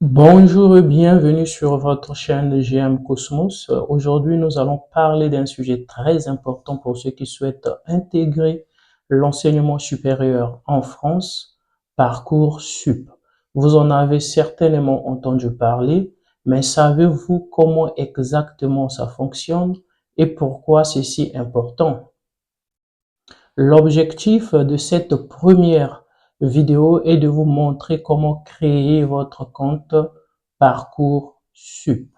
Bonjour et bienvenue sur votre chaîne GM Cosmos. Aujourd'hui, nous allons parler d'un sujet très important pour ceux qui souhaitent intégrer l'enseignement supérieur en France, Parcoursup. Vous en avez certainement entendu parler, mais savez-vous comment exactement ça fonctionne et pourquoi c'est si important? L'objectif de cette première vidéo est de vous montrer comment créer votre compte Parcoursup.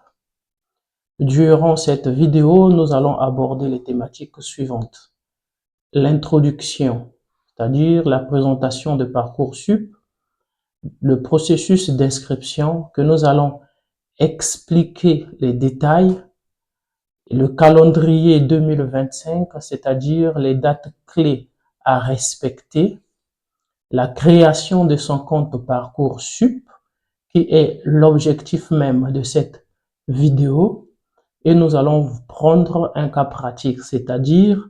Durant cette vidéo, nous allons aborder les thématiques suivantes. L'introduction, c'est-à-dire la présentation de Parcoursup, le processus d'inscription que nous allons expliquer les détails, le calendrier 2025, c'est-à-dire les dates clés à respecter, la création de son compte Parcoursup, qui est l'objectif même de cette vidéo. Et nous allons prendre un cas pratique, c'est-à-dire,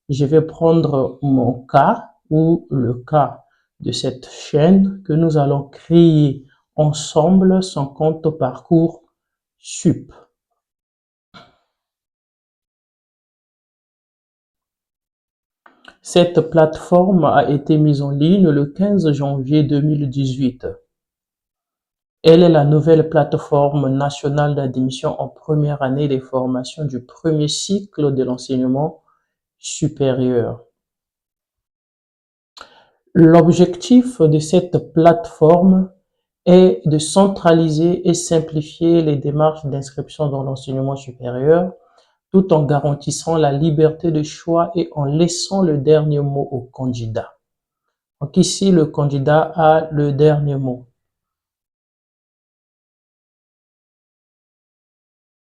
je vais prendre mon cas ou le cas de cette chaîne que nous allons créer ensemble son compte Parcoursup. Cette plateforme a été mise en ligne le 15 janvier 2018. Elle est la nouvelle plateforme nationale d'admission en première année des formations du premier cycle de l'enseignement supérieur. L'objectif de cette plateforme est de centraliser et simplifier les démarches d'inscription dans l'enseignement supérieur tout en garantissant la liberté de choix et en laissant le dernier mot au candidat. Donc ici, le candidat a le dernier mot.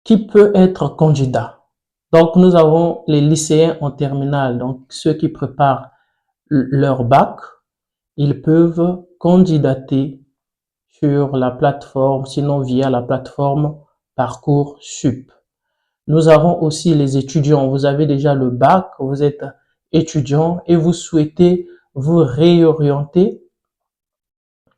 Qui peut être candidat? Donc, nous avons les lycéens en terminale, donc ceux qui préparent leur bac, ils peuvent candidater sur la plateforme, sinon via la plateforme Parcoursup. Nous avons aussi les étudiants. Vous avez déjà le bac, vous êtes étudiant et vous souhaitez vous réorienter.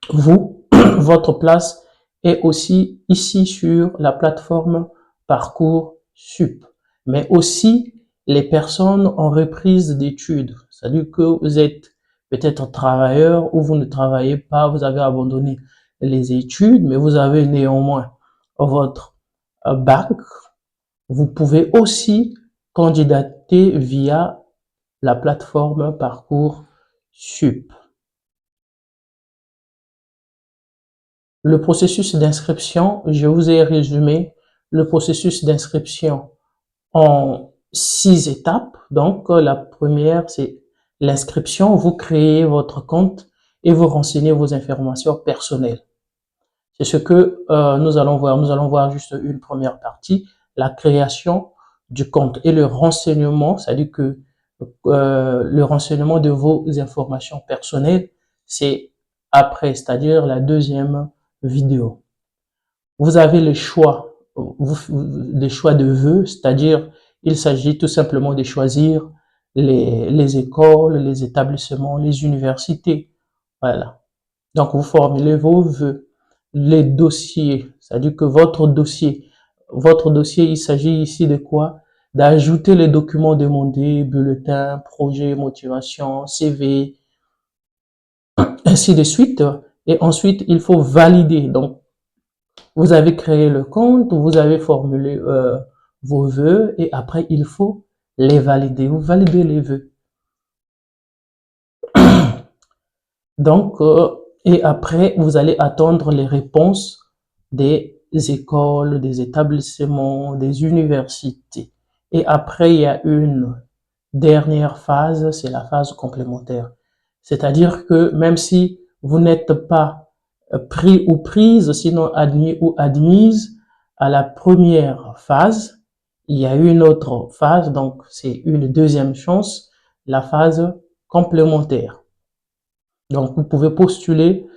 Vous, votre place est aussi ici sur la plateforme Parcoursup. Mais aussi les personnes en reprise d'études. C'est-à-dire que vous êtes peut-être travailleur ou vous ne travaillez pas, vous avez abandonné les études, mais vous avez néanmoins votre bac. Vous pouvez aussi candidater via la plateforme Parcoursup. Le processus d'inscription, je vous ai résumé le processus d'inscription en 6 étapes. Donc, la première, c'est l'inscription. Vous créez votre compte et vous renseignez vos informations personnelles. C'est ce que nous allons voir. Nous allons voir juste une première partie, la création du compte et le renseignement, c'est-à-dire que le renseignement de vos informations personnelles, c'est après, c'est-à-dire la deuxième vidéo. Vous avez les choix de vœux, c'est-à-dire il s'agit tout simplement de choisir les écoles, les établissements, les universités. Voilà. Donc, vous formulez vos vœux, les dossiers, c'est-à-dire que votre dossier, il s'agit ici de quoi? D'ajouter les documents demandés, bulletin, projet, motivation, CV, ainsi de suite. Et ensuite, il faut valider. Donc, vous avez créé le compte, vous avez formulé vos vœux et après, il faut les valider. Vous validez les vœux. Donc, et après, vous allez attendre les réponses des écoles, des établissements, des universités. Et après, il y a une dernière phase, c'est la phase complémentaire. C'est-à-dire que même si vous n'êtes pas pris ou prise, sinon admis ou admise à la première phase, il y a une autre phase, donc c'est une deuxième chance, la phase complémentaire. Donc, vous pouvez postuler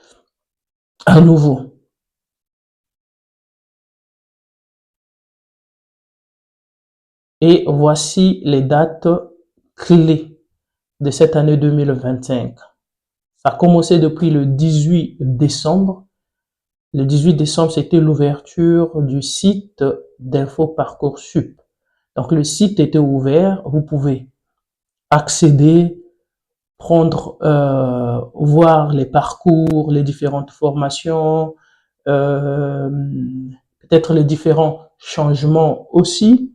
à nouveau. Et voici les dates clés de cette année 2025. Ça a commencé depuis le 18 décembre Le 18 décembre, c'était l'ouverture du site d'info Parcoursup. Donc, le site était ouvert. Vous pouvez accéder, prendre, voir les parcours, les différentes formations, peut-être les différents changements aussi,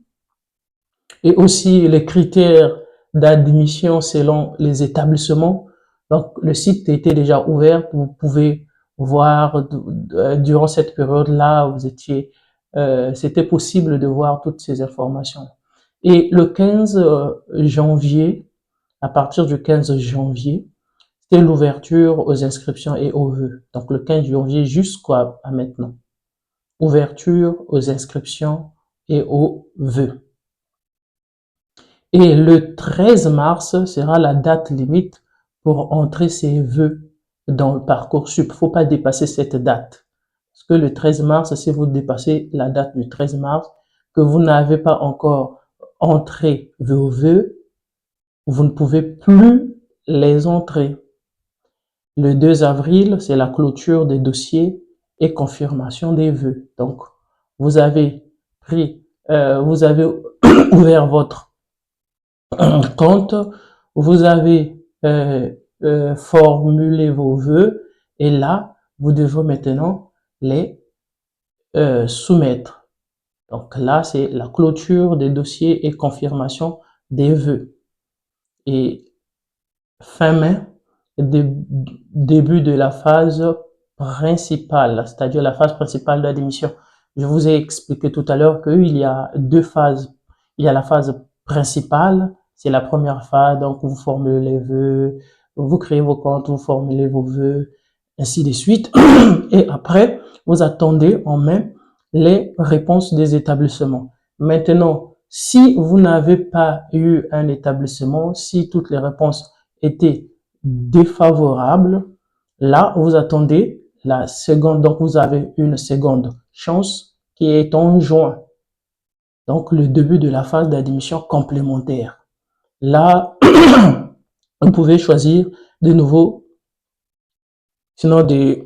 et aussi les critères d'admission selon les établissements. Donc, le site était déjà ouvert. Vous pouvez voir durant cette période-là, c'était possible de voir toutes ces informations. Et le 15 janvier, à partir du 15 janvier, c'est l'ouverture aux inscriptions et aux vœux. Donc, le 15 janvier jusqu'à maintenant. Ouverture aux inscriptions et aux vœux. Et le 13 mars sera la date limite pour entrer ses vœux dans le Parcoursup. Faut pas dépasser cette date. Parce que le 13 mars, si vous dépassez la date du 13 mars, que vous n'avez pas encore entré vos vœux, vous ne pouvez plus les entrer. Le 2 avril, c'est la clôture des dossiers et confirmation des vœux. Donc, vous avez vous avez ouvert votre compte, vous avez formulé vos vœux et là, vous devez maintenant les soumettre. Donc là, c'est la clôture des dossiers et confirmation des vœux. Et fin mai, début de la phase principale, c'est-à-dire la phase principale de l'admission. Je vous ai expliqué tout à l'heure qu'il y a deux phases. Il y a la phase principale, c'est la première phase, donc vous formulez les vœux, vous créez vos comptes, vous formulez vos vœux, ainsi de suite. Et après, vous attendez en mai les réponses des établissements. Maintenant, si vous n'avez pas eu un établissement, si toutes les réponses étaient défavorables, là, vous attendez la seconde, donc vous avez une seconde chance qui est en juin. Donc, le début de la phase d'admission complémentaire. Là, vous pouvez choisir de nouveau, sinon des,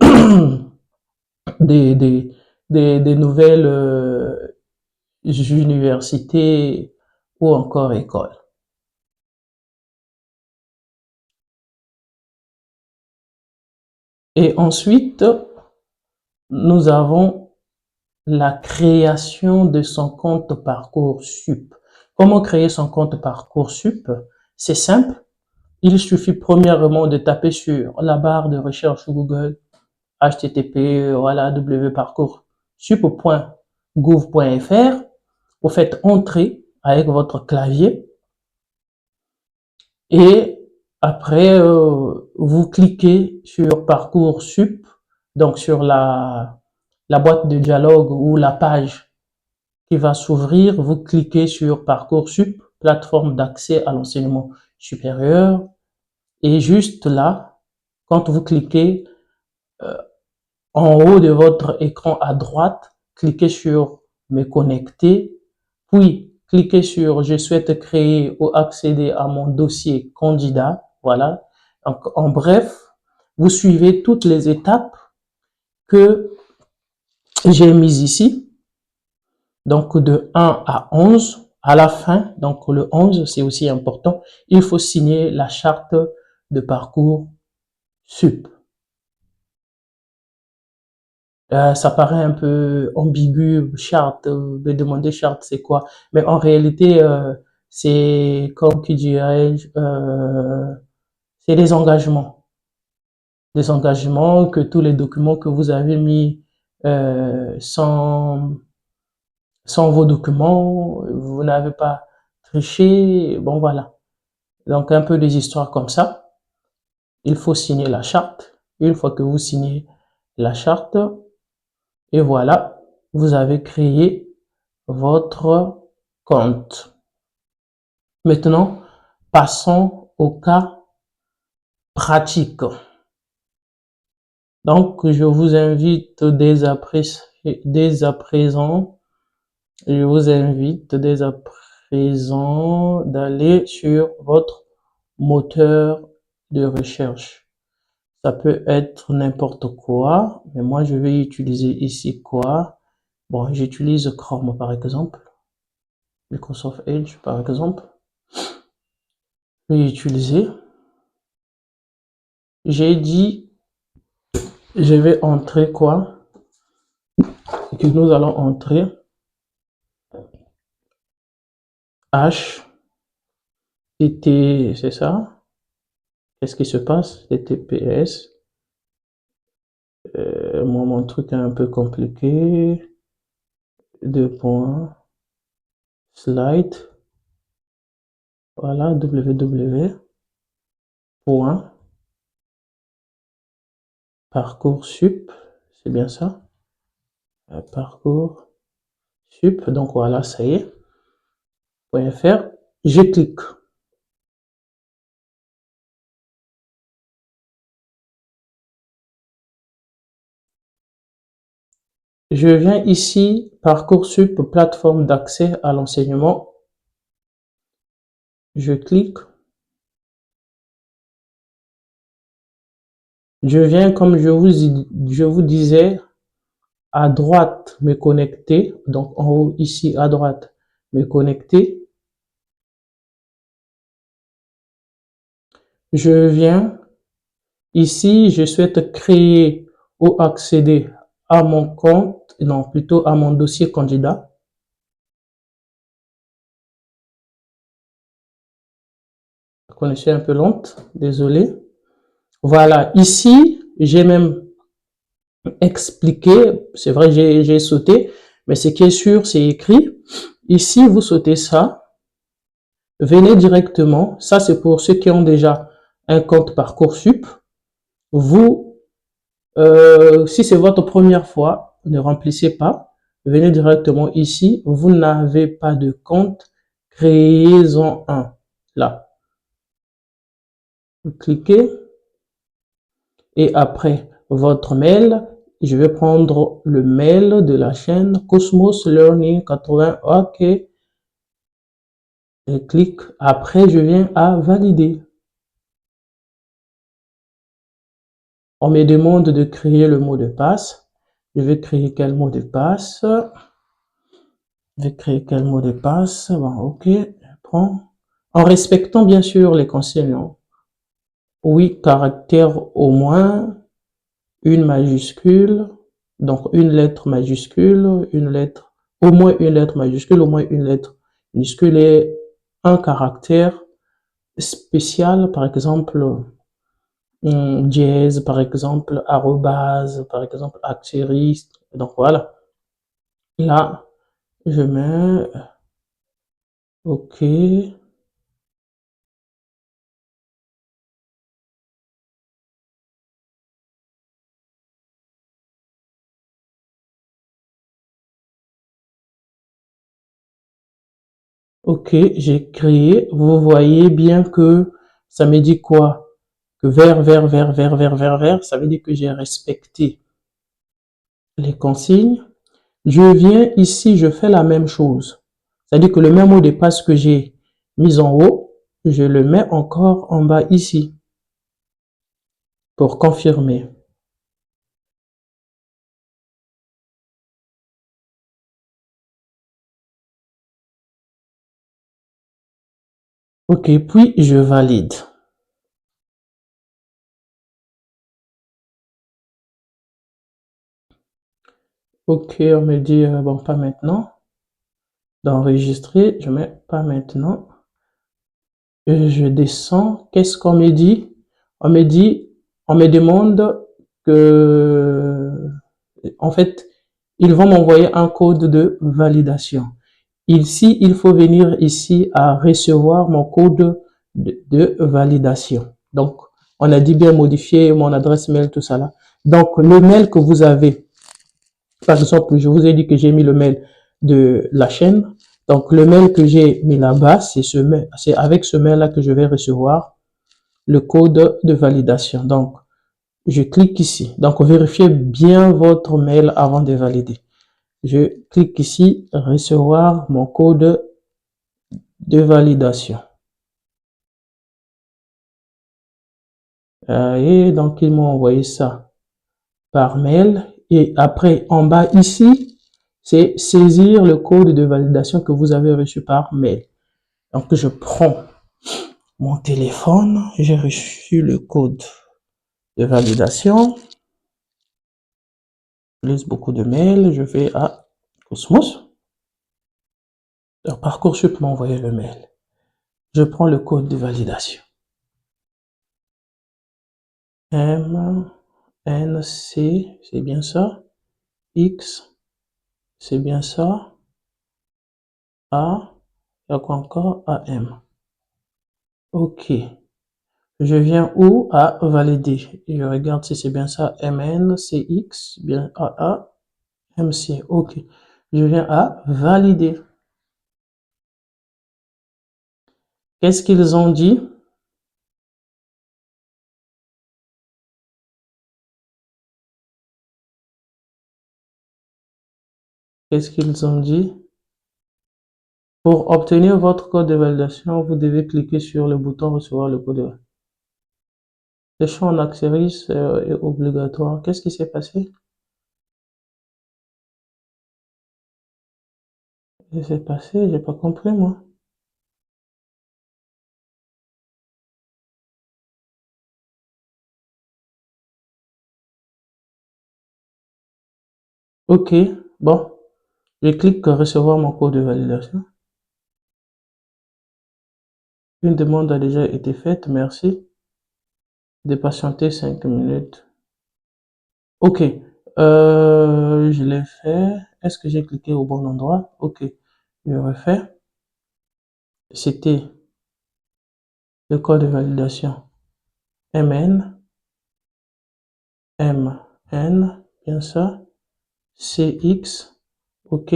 des, des nouvelles universités ou encore écoles. Et ensuite, nous avons la création de son compte Parcoursup. Comment créer son compte Parcoursup? C'est simple. Il suffit premièrement de taper sur la barre de recherche Google http www.parcoursup.gouv.fr. Vous faites entrer avec votre clavier et après vous cliquez sur Parcoursup, donc sur la boîte de dialogue ou la page qui va s'ouvrir, vous cliquez sur Parcoursup, plateforme d'accès à l'enseignement supérieur, et juste là, quand vous cliquez en haut de votre écran à droite, cliquez sur Me connecter, puis cliquez sur Je souhaite créer ou accéder à mon dossier candidat. Voilà. Donc, en bref, vous suivez toutes les étapes que j'ai mises ici. Donc, de 1 à 11, à la fin, donc le 11, c'est aussi important, il faut signer la charte de Parcoursup. Ça paraît un peu ambigu, charte, me demander charte, c'est quoi? Mais en réalité, c'est, comme qui dirais-je, c'est des engagements que tous les documents que vous avez mis sans vos documents, vous n'avez pas triché, bon voilà. Donc un peu des histoires comme ça. Il faut signer la charte. Une fois que vous signez la charte, et voilà, vous avez créé votre compte. Maintenant, passons au cas pratique. Donc, je vous invite dès à présent, je vous invite dès à présent d'aller sur votre moteur de recherche. Ça peut être n'importe quoi, mais moi je vais utiliser ici quoi? Bon, j'utilise Chrome par exemple, Microsoft Edge par exemple. Je vais utiliser. J'ai dit, je vais entrer quoi? Et que nous allons entrer H, TT, c'est ça? Qu'est-ce qui se passe? TTPS. Moi, mon truc est un peu compliqué. Deux points. Slide. Voilà, www. Point. Parcoursup. C'est bien ça? Parcoursup. Donc voilà, ça y est. .fr. Je clique. Je viens ici, Parcoursup, plateforme d'accès à l'enseignement. Je clique. Je viens, comme je vous disais, à droite, me connecter. Donc, en haut, ici, à droite, me connecter. Je viens ici, je souhaite créer ou accéder à mon compte, non, plutôt à mon dossier candidat. La connexion est un peu lente, désolé. Voilà, ici, j'ai même expliqué, c'est vrai, j'ai sauté, mais ce qui est sûr, c'est écrit. Ici, vous sautez ça, venez directement, ça c'est pour ceux qui ont déjà un compte Parcoursup. Vous, si c'est votre première fois, ne remplissez pas, venez directement ici, vous n'avez pas de compte, créez-en un, là. Vous cliquez, et après votre mail, je vais prendre le mail de la chaîne Cosmos Learning 80, ok, et clique, après je viens à valider. On me demande de créer le mot de passe. Je vais créer quel mot de passe? Je vais créer quel mot de passe? Bon, ok, je prends. En respectant bien sûr les consignes. Oui, caractère au moins, une majuscule, donc une lettre majuscule, une lettre, au moins une lettre majuscule, au moins une lettre minuscule et un caractère spécial, par exemple, dièse, par exemple, arrobase, par exemple, astérisque. Donc voilà. Là, je mets OK. OK, j'ai créé. Vous voyez bien que ça me dit quoi? Que vert, ça veut dire que j'ai respecté les consignes. Je viens ici, je fais la même chose. C'est-à-dire que le même mot de passe que j'ai mis en haut, je le mets encore en bas ici pour confirmer. OK, puis je valide. OK, on me dit, bon, pas maintenant. D'enregistrer, je mets pas maintenant. Et je descends. Qu'est-ce qu'on me dit? On me dit, on me demande que, en fait, ils vont m'envoyer un code de validation. Ici, il faut venir ici à recevoir mon code de validation. Donc, on a dit bien modifier mon adresse mail, tout ça là. Donc, le mail que vous avez, par exemple, je vous ai dit que j'ai mis le mail de la chaîne. Donc, le mail que j'ai mis là-bas, c'est avec ce mail-là que je vais recevoir le code de validation. Donc, je clique ici. Donc, vérifiez bien votre mail avant de valider. Je clique ici, recevoir mon code de validation. Et donc, ils m'ont envoyé ça par mail. Et après, en bas ici, c'est saisir le code de validation que vous avez reçu par mail. Donc, je prends mon téléphone, j'ai reçu le code de validation. Je lise beaucoup de mails, je vais à Cosmos. Alors, Parcoursup m'a envoyé le mail. Je prends le code de validation. M, N, C, c'est bien ça. X, c'est bien ça. A, il y a quoi encore? AM. OK. Je viens où? À valider. Et je regarde si c'est bien ça. MN, CX, bien AA, MC. OK. Je viens à valider. Qu'est-ce qu'ils ont dit? Qu'est-ce qu'ils ont dit? Pour obtenir votre code de validation, vous devez cliquer sur le bouton recevoir le code de validation. Le champ en Axeris est obligatoire. Qu'est-ce qui s'est passé? Qu'est-ce qui s'est passé? J'ai pas compris, moi. OK. Bon. Je clique recevoir mon code de validation. Une demande a déjà été faite. Merci de patienter 5 minutes. OK. Je l'ai fait. Est-ce que j'ai cliqué au bon endroit? OK. Je refais. C'était le code de validation. MN, MN, bien ça. CX, OK.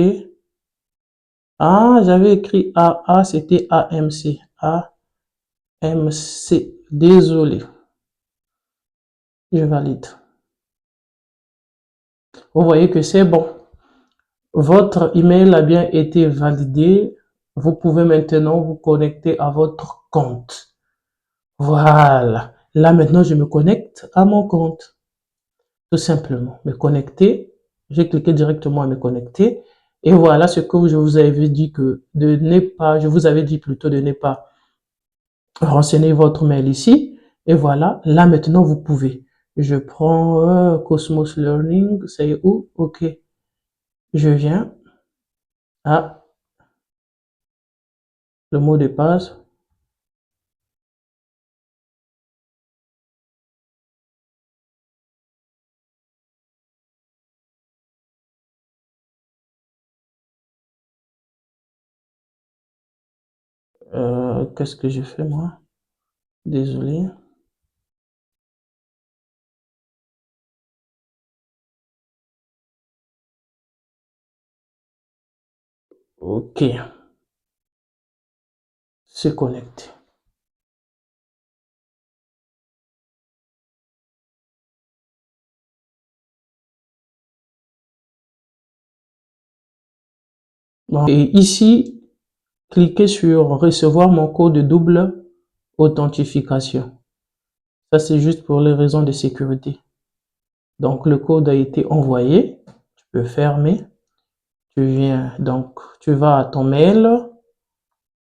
Ah, j'avais écrit AA, c'était AMC. AMC. Désolé. Je valide. Vous voyez que c'est bon. Votre email a bien été validé. Vous pouvez maintenant vous connecter à votre compte. Voilà. Là, maintenant, je me connecte à mon compte. Tout simplement. Me connecter. J'ai cliqué directement à me connecter. Et voilà ce que je vous avais dit que de ne pas, je vous avais dit plutôt de ne pas renseigner votre mail ici. Et voilà. Là, maintenant, vous pouvez. Je prends Cosmos Learning. C'est où? OK. Je viens à le mot de passe. Qu'est-ce que j'ai fait moi? Désolé. OK. Se connecter. Bon. Et ici, cliquez sur recevoir mon code de double authentification. Ça, c'est juste pour les raisons de sécurité. Donc, le code a été envoyé. Tu peux fermer. Tu viens, donc, tu vas à ton mail.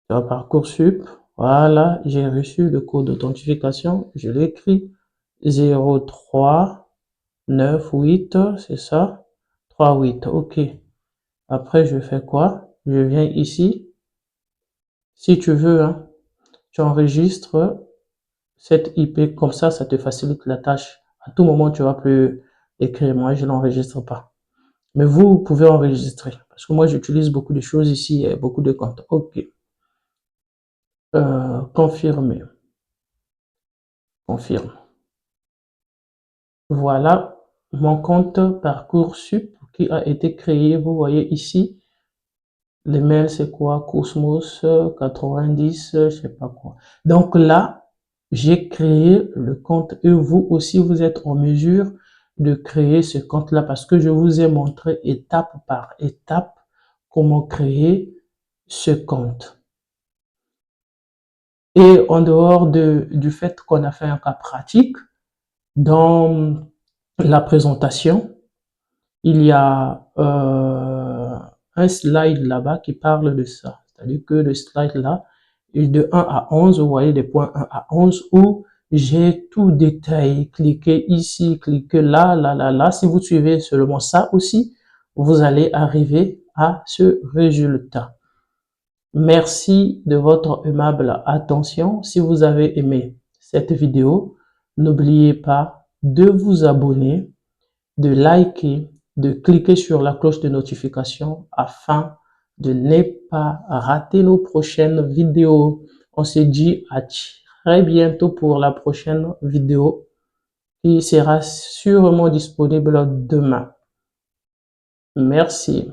Tu vas à Parcoursup. Voilà, j'ai reçu le code d'authentification. Je l'écris 0398, c'est ça? 38, OK. Après, je fais quoi? Je viens ici. Si tu veux, hein, tu enregistres cette IP, comme ça te facilite la tâche. À tout moment, tu vas plus écrire. Moi, je l'enregistre pas. Mais vous pouvez enregistrer. Parce que moi, j'utilise beaucoup de choses ici, et beaucoup de comptes. OK. Confirmer. Confirme. Voilà mon compte Parcoursup qui a été créé. Vous voyez ici, les mails, c'est quoi? Cosmos 90, je sais pas quoi. Donc là, j'ai créé le compte et vous aussi, vous êtes en mesure de créer ce compte-là parce que je vous ai montré étape par étape comment créer ce compte. Et en dehors du fait qu'on a fait un cas pratique, Dans la présentation, il y a un slide là-bas qui parle de ça. C'est-à-dire que le slide là est de 1 à 11, vous voyez des points 1 à 11 où j'ai tout détaillé. Cliquez ici, cliquez là, là, là, là. Si vous suivez seulement ça aussi, vous allez arriver à ce résultat. Merci de votre aimable attention. Si vous avez aimé cette vidéo, n'oubliez pas de vous abonner, de liker, de cliquer sur la cloche de notification afin de ne pas rater nos prochaines vidéos. On se dit à très bientôt pour la prochaine vidéo qui sera sûrement disponible demain. Merci.